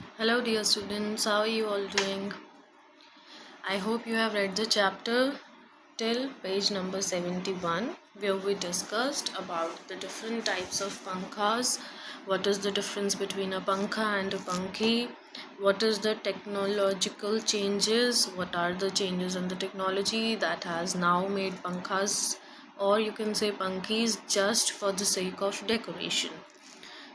Hello, dear students. How are you all doing? I hope you have read the chapter till page number 71, where we discussed about the different types of pankhas. What is the difference between a pankha and a pankhi? What is the technological changes? What are the changes in the technology that has now made pankhas, or you can say pankhis, just for the sake of decoration?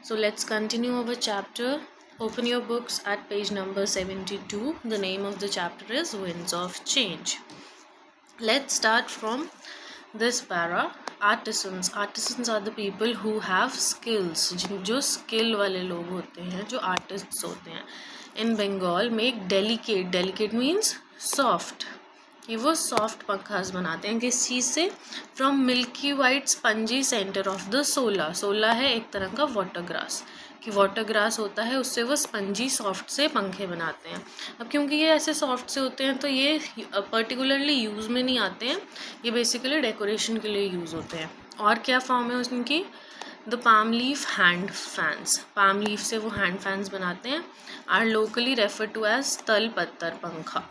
So let's continue our chapter. Open your books at page number 72. The name of the chapter is Winds of Change. Let's start from this para. Artisans. Artisans are the people who have skills. जो skill वाले लोग होते हैं, जो artists होते हैं. In Bengal, make delicate. Delicate means soft. कि वो सॉफ्ट पंखास बनाते हैं किस चीज़ से? From milky white spongy centre of the सोला. सोला है एक तरह का वाटर ग्रास, कि वाटर ग्रास होता है, उससे वो स्पंजी सॉफ्ट से पंखे बनाते हैं. अब क्योंकि ये ऐसे सॉफ्ट से होते हैं तो ये पर्टिकुलरली यूज़ में नहीं आते हैं, ये बेसिकली डेकोरेशन के लिए यूज़ होते हैं. और क्या फॉर्म है उनकी? The palm leaf hand fans. Palm leaf से वो हैंड फैंस बनाते हैं. Are locally refer to as तल पत्तर पंखा.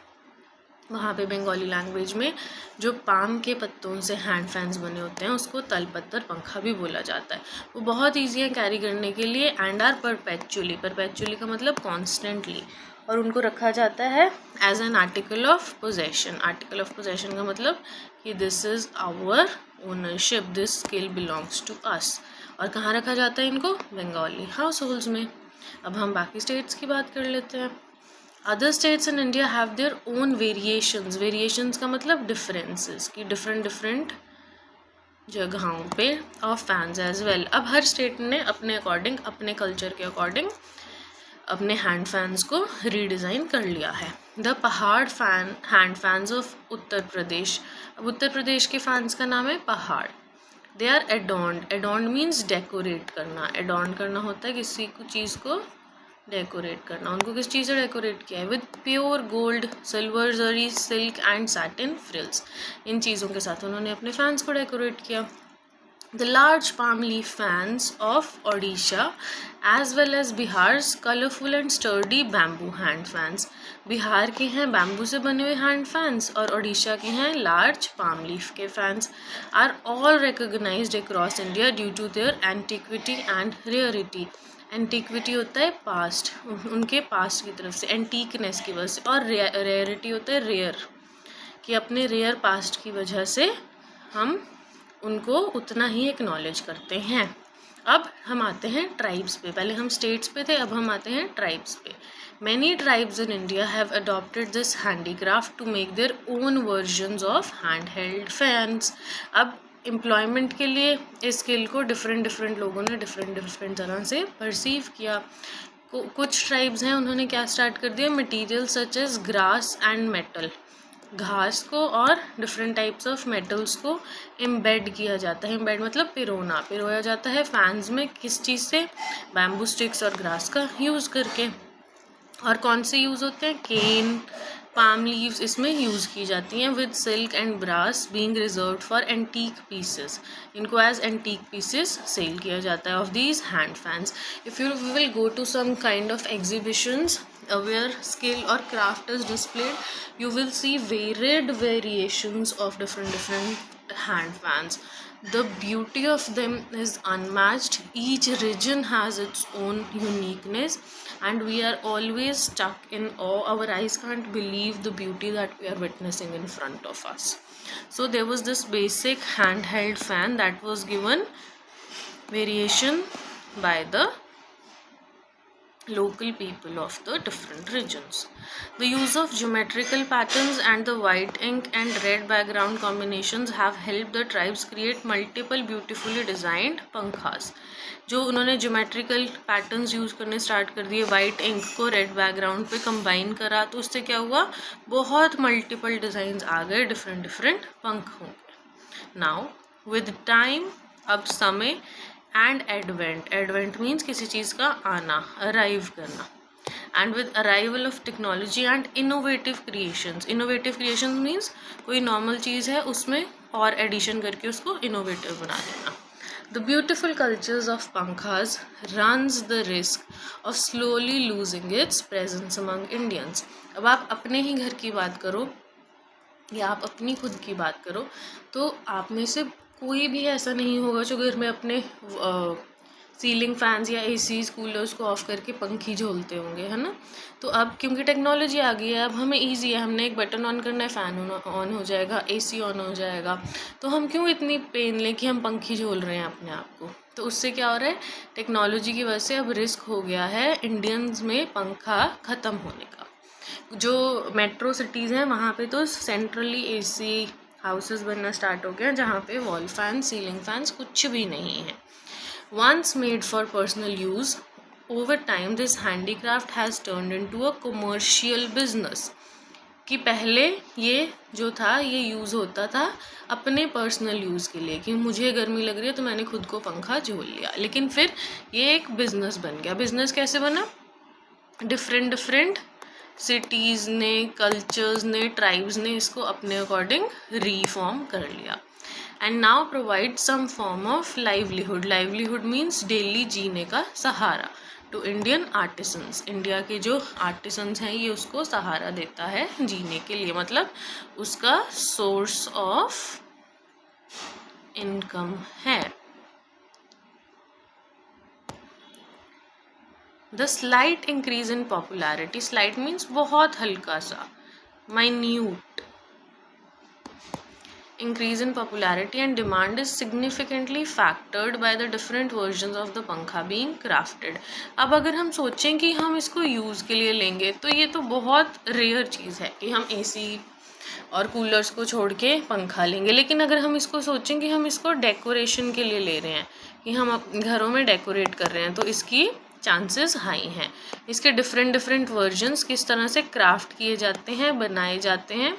वहाँ पे बंगाली लैंग्वेज में जो पाम के पत्तों से हैंड फैंस बने होते हैं उसको तल पत्तर पंखा भी बोला जाता है. वो बहुत ईजी है कैरी करने के लिए एंड आर परपेचुअली. परपेचुअली का मतलब कॉन्स्टेंटली, और उनको रखा जाता है as an article of possession. Article of possession का मतलब कि this is our ownership, this skill belongs to us. और कहाँ रखा जाता है इनको? बंगाली हाउस होल्ड्स में. अब हम बाकी स्टेट्स की बात कर लेते हैं. Other states in India have their own variations. Variations का मतलब डिफरेंसेस, कि डिफरेंट जगहों पे ऑफ फैंस एज वेल. अब हर स्टेट ने अपने अकॉर्डिंग, अपने कल्चर के अकॉर्डिंग अपने हैंड फैंस को रीडिज़ाइन कर लिया है. The pahar fan hand fans of Uttar Pradesh. अब उत्तर प्रदेश के फैंस का नाम है पहाड़. They are adorned. Adorned means decorate करना. एडॉन्ड करना होता है किसी को चीज़ को डेकोरेट करना. उनको किस चीज़ से डेकोरेट किया है? With pure gold, silver, zari, silk and satin frills. इन चीज़ों के साथ उन्होंने अपने फैंस को डेकोरेट किया. The large palm leaf fans of Odisha as well as Bihar's colourful and sturdy bamboo hand fans. Bihar के हैं बैम्बू से बने हुए हैंड फैंस और ओडिशा के हैं लार्ज पाम लीफ के fans. Are all recognised across India due to their antiquity and rarity. Antiquity होता है पास्ट, उनके पास्ट की तरफ से, एंटीकनेस की वजह से. और रेयरिटी होता है रेयर, कि अपने रेयर पास्ट की वजह से हम उनको उतना ही एक्नॉलेज करते हैं. अब हम आते हैं ट्राइब्स पे. पहले हम स्टेट्स पे थे, अब हम आते हैं ट्राइब्स पे. Many tribes in India have adopted this handicraft to make their own versions of hand held fans. अब एम्प्लॉयमेंट के लिए इस स्किल को डिफरेंट लोगों ने डिफरेंट तरह से परसीव किया. कुछ ट्राइब्स हैं उन्होंने क्या स्टार्ट कर दिया? Material such as grass and metal. घास को और डिफरेंट टाइप्स ऑफ मेटल्स को एम्बेड किया जाता है. एम्बेड मतलब पिरोना, पिरोया जाता है फैंस में. किस चीज़ से? बैम्बू स्टिक्स और ग्रास का यूज़ करके. और कौन से यूज़ होते हैं? केन, पाम लीव्स इसमें यूज़ की जाती हैं. With silk and brass being reserved for antique pieces. इनको एज एंटीक पीसेस सेल किया जाता है of these hand fans. If you will go to some kind of exhibitions where skill or craft is displayed, you will see varied variations of different hand fans. The beauty of them is unmatched. Each region has its own uniqueness and we are always stuck in awe. Our eyes can't believe the beauty that we are witnessing in front of us. So there was this basic handheld fan that was given variation by the local people of the different regions. The use of geometrical patterns and the white ink and red background combinations have helped the tribes create multiple beautifully designed pankhas. जो उन्होंने geometrical patterns use करने start कर दिए, white ink को red background पे combine करा, तो उससे क्या हुआ? बहुत मल्टीपल डिज़ाइंस आ गए, डिफरेंट पंख होंगे. नाउ विद टाइम, अब समय, एंड एडवेंट. एडवेंट मीन्स किसी चीज़ का आना, अराइव करना. And with arrival of technology and innovative creations. Innovative creations means कोई नॉर्मल चीज़ है उसमें और एडिशन करके उसको इनोवेटिव बना देना. The beautiful cultures of Pankhas runs the risk of slowly losing its presence among Indians. अब आप अपने ही घर की बात करो या आप अपनी खुद की बात करो तो आप में से कोई भी ऐसा नहीं होगा जो घर में अपने सीलिंग फैंस या एसीज कूलर्स को ऑफ करके पंखी झोलते होंगे, है ना। तो अब क्योंकि टेक्नोलॉजी आ गई है, अब हमें इजी है, हमने एक बटन ऑन करना है, फ़ैन ऑन हो जाएगा, एसी ऑन हो जाएगा। तो हम क्यों इतनी पेन लें कि हम पंखी झोल रहे हैं अपने आप को। तो उससे क्या हो रहा है, टेक्नोलॉजी की वजह से अब रिस्क हो गया है इंडियंस में पंखा ख़त्म होने का। जो मेट्रो सिटीज़ हैं वहाँ पे तो सेंट्रली एसी हाउसेस बनना स्टार्ट हो गया जहाँ पे वॉल फैन, सीलिंग फैंस कुछ भी नहीं है। Once made for personal use, over time this handicraft has turned into a commercial business. कि पहले ये जो था ये यूज़ होता था अपने पर्सनल यूज़ के लिए कि मुझे गर्मी लग रही है तो मैंने खुद को पंखा झोल लिया, लेकिन फिर ये एक बिज़नेस बन गया। बिज़नेस कैसे बना, डिफरेंट सिटीज़ ने, कल्चर्स ने, ट्राइब्स ने इसको अपने अकॉर्डिंग रीफॉर्म कर लिया and now provide some form of livelihood. Livelihood means daily जीने का सहारा टू इंडियन आर्टिसंस। इंडिया के जो आर्टिसंस हैं ये उसको सहारा देता है जीने के लिए, मतलब उसका सोर्स ऑफ इनकम है। The slight increase in popularity, slight means बहुत हल्का सा, minute. Increase in popularity and demand is significantly factored by the different versions of the पंखा being crafted. अब अगर हम सोचें कि हम इसको यूज़ के लिए लेंगे तो ये तो बहुत रेयर चीज़ है कि हम एसी और कूलर्स को छोड़ के पंखा लेंगे, लेकिन अगर हम इसको सोचें कि हम इसको डेकोरेशन के लिए ले रहे हैं, कि हम घरों में डेकोरेट कर रहे हैं, तो इसकी चांसेस हाई हैं। इसके डिफरेंट वर्जन्स किस तरह से क्राफ्ट किए जाते हैं, बनाए जाते हैं।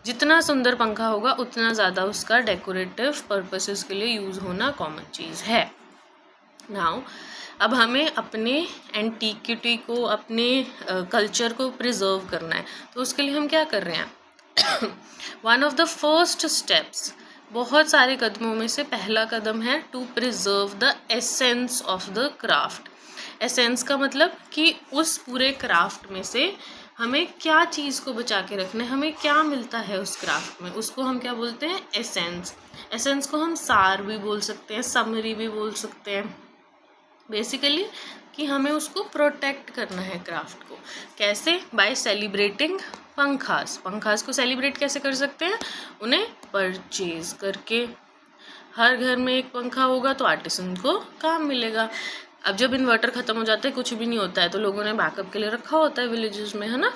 जितना सुंदर पंखा होगा उतना ज़्यादा उसका डेकोरेटिव पर्पसेस के लिए यूज़ होना कॉमन चीज़ है। नाउ अब हमें अपने एंटीक्विटी को, अपने कल्चर को प्रिजर्व करना है, तो उसके लिए हम क्या कर रहे हैं one of the first steps, बहुत सारे कदमों में से पहला कदम है to preserve the essence of the craft. Essence का मतलब कि उस पूरे क्राफ्ट में से हमें क्या चीज़ को बचा के रखना है, हमें क्या मिलता है उस क्राफ्ट में, उसको हम क्या बोलते हैं, एसेंस। एसेंस को हम सार भी बोल सकते हैं, समरी भी बोल सकते हैं। बेसिकली कि हमें उसको प्रोटेक्ट करना है क्राफ्ट को। कैसे, बाय सेलिब्रेटिंग पंखास। पंखास को सेलिब्रेट कैसे कर सकते हैं, उन्हें परचेज करके। हर घर में एक पंखा होगा तो आर्टिसन को काम मिलेगा। अब जब इन्वर्टर ख़त्म हो जाता है, कुछ भी नहीं होता है, तो लोगों ने बैकअप के लिए रखा होता है विलेजेस में, है ना।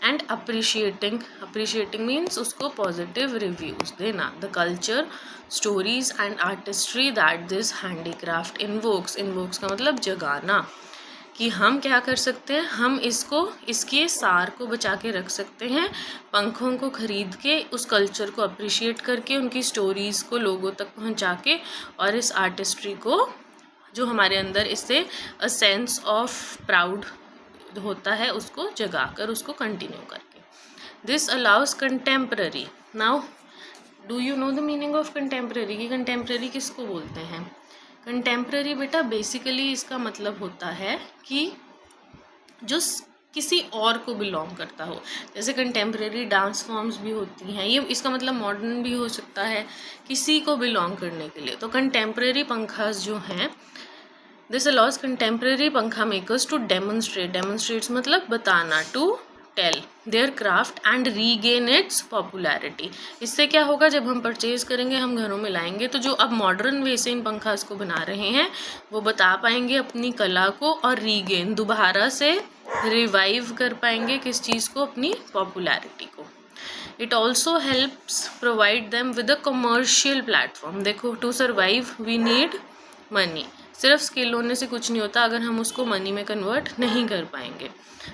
एंड अप्रिशिएटिंग मीन्स उसको पॉजिटिव रिव्यूज़ देना। The culture, stories and artistry that this handicraft invokes. Invokes का मतलब जगाना, कि हम क्या कर सकते हैं, हम इसके सार को बचा के रख सकते हैं, पंखों को ख़रीद के, उस कल्चर को अप्रिशिएट करके, उनकी स्टोरीज़ को लोगों तक पहुंचा के, और इस आर्टिस्ट्री को जो हमारे अंदर इससे अ सेंस ऑफ प्राउड होता है उसको जगाकर, उसको कंटिन्यू करके। This allows contemporary. Now do you know the meaning of contemporary, कि कंटेम्प्रेरी किसको बोलते हैं। कंटेम्प्रेरी बेटा बेसिकली इसका मतलब होता है कि जो किसी और को बिलोंग करता हो। जैसे कंटेम्प्रेरी डांस फॉर्म्स भी होती हैं, ये इसका मतलब मॉडर्न भी हो सकता है, किसी को बिलोंग करने के लिए। तो कंटेम्प्रेरी पंखास जो हैं, दिस अलॉज कंटेम्प्रेरी पंखा मेकर्स टू डेमोन्स्ट्रेट्स मतलब बताना, to tell their craft and regain its popularity. इससे क्या होगा, जब हम परचेज करेंगे, हम घरों में लाएंगे, तो जो अब मॉडर्न वे से इन पंखास को बना रहे हैं वो बता पाएंगे अपनी कला को, और रीगेन दोबारा से रिवाइव कर पाएंगे किस चीज़ को, अपनी पॉपुलैरिटी को। It also helps provide them with a commercial platform. देखो, to survive we need money. सिर्फ स्किल होने से कुछ नहीं होता अगर हम उसको मनी में कन्वर्ट नहीं कर पाएंगे।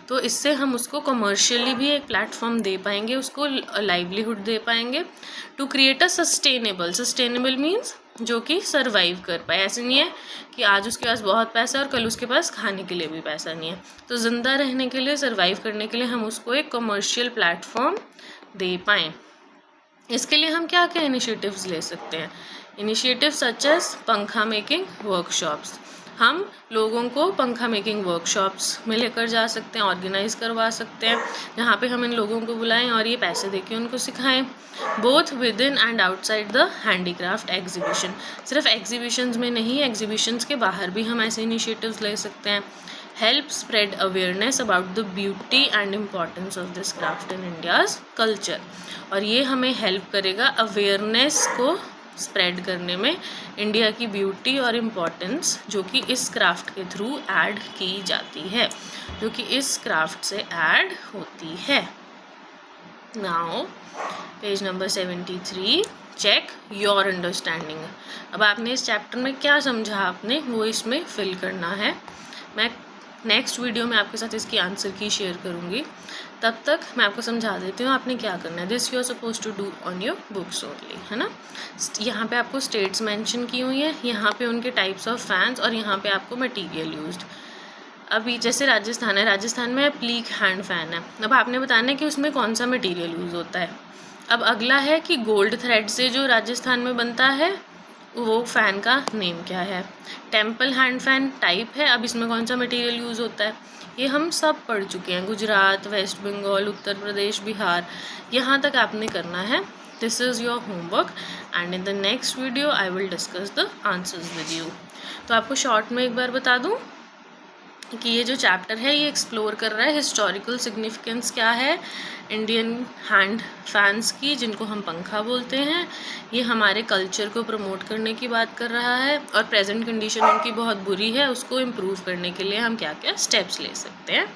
तो इससे हम उसको कमर्शियली भी एक प्लेटफॉर्म दे पाएंगे, उसको लाइवलीहुड दे पाएंगे। To create a sustainable means जो कि सर्वाइव कर पाए। ऐसे नहीं है कि आज उसके पास बहुत पैसा है और कल उसके पास खाने के लिए भी पैसा नहीं है। तो ज़िंदा रहने के लिए, सर्वाइव करने के लिए हम उसको एक कमर्शियल प्लेटफॉर्म दे पाएँ। इसके लिए हम क्या क्या इनिशिएटिव्स ले सकते हैं। इनिशिएटिव सच एज पंखा मेकिंग वर्कशॉप्स, हम लोगों को पंखा मेकिंग वर्कशॉप्स में लेकर जा सकते हैं, ऑर्गेनाइज करवा सकते हैं, जहाँ पे हम इन लोगों को बुलाएं और ये पैसे देके उनको सिखाएं। Both with in and outside the handicraft exhibition, सिर्फ एग्जीबिशंस में नहीं, एग्जीबिशंस के बाहर भी हम ऐसे इनिशिएटिव्स ले सकते हैं। Help spread awareness about the beauty and importance of this craft in India's culture, और ये हमें हेल्प करेगा अवेयरनेस को स्प्रेड करने में, इंडिया की ब्यूटी और इम्पोर्टेंस जो कि इस क्राफ्ट के थ्रू ऐड की जाती है, जो कि इस क्राफ्ट से ऐड होती है। Now page number 73, check your understanding. अब आपने इस चैप्टर में क्या समझा आपने वो इसमें फिल करना है। मैं नेक्स्ट वीडियो में आपके साथ इसकी आंसर की शेयर करूँगी, तब तक मैं आपको समझा देती हूँ आपने क्या करना है। This you are suppose to do on your books only, है ना। यहाँ पे आपको स्टेट्स मेंशन की हुई है, यहाँ पे उनके टाइप्स ऑफ फैंस, और यहाँ पे आपको मटेरियल यूज्ड। अभी जैसे राजस्थान है, राजस्थान में प्लीक हैंड फैन है, अब आपने बताना है कि उसमें कौन सा मटेरियल यूज़ होता है। अब अगला है कि गोल्ड थ्रेड से जो राजस्थान में बनता है वो फ़ैन का नेम क्या है। टेम्पल हैंड फैन टाइप है, अब इसमें कौन सा मटेरियल यूज़ होता है, ये हम सब पढ़ चुके हैं। गुजरात, वेस्ट बंगाल, उत्तर प्रदेश, बिहार, यहाँ तक आपने करना है। This is your homework and in the next video I will discuss the answers with you. तो आपको शॉर्ट में एक बार बता दूँ कि ये जो चैप्टर है ये एक्सप्लोर कर रहा है हिस्टोरिकल सिग्निफिकेंस क्या है इंडियन हैंड फैंस की, जिनको हम पंखा बोलते हैं। ये हमारे कल्चर को प्रमोट करने की बात कर रहा है, और प्रेजेंट कंडीशन उनकी बहुत बुरी है, उसको इम्प्रूव करने के लिए हम क्या क्या स्टेप्स ले सकते हैं।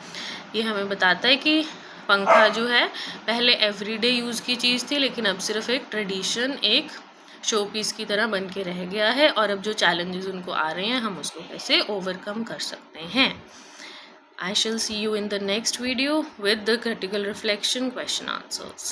ये हमें बताता है कि पंखा जो है पहले एवरीडे यूज़ की चीज़ थी, लेकिन अब सिर्फ एक ट्रेडिशन, एक शो पीस की तरह बन के रह गया है, और अब जो चैलेंजेस उनको आ रहे हैं हम उसको कैसे ओवरकम कर सकते हैं। I shall see you in the next video with the critical reflection question answers.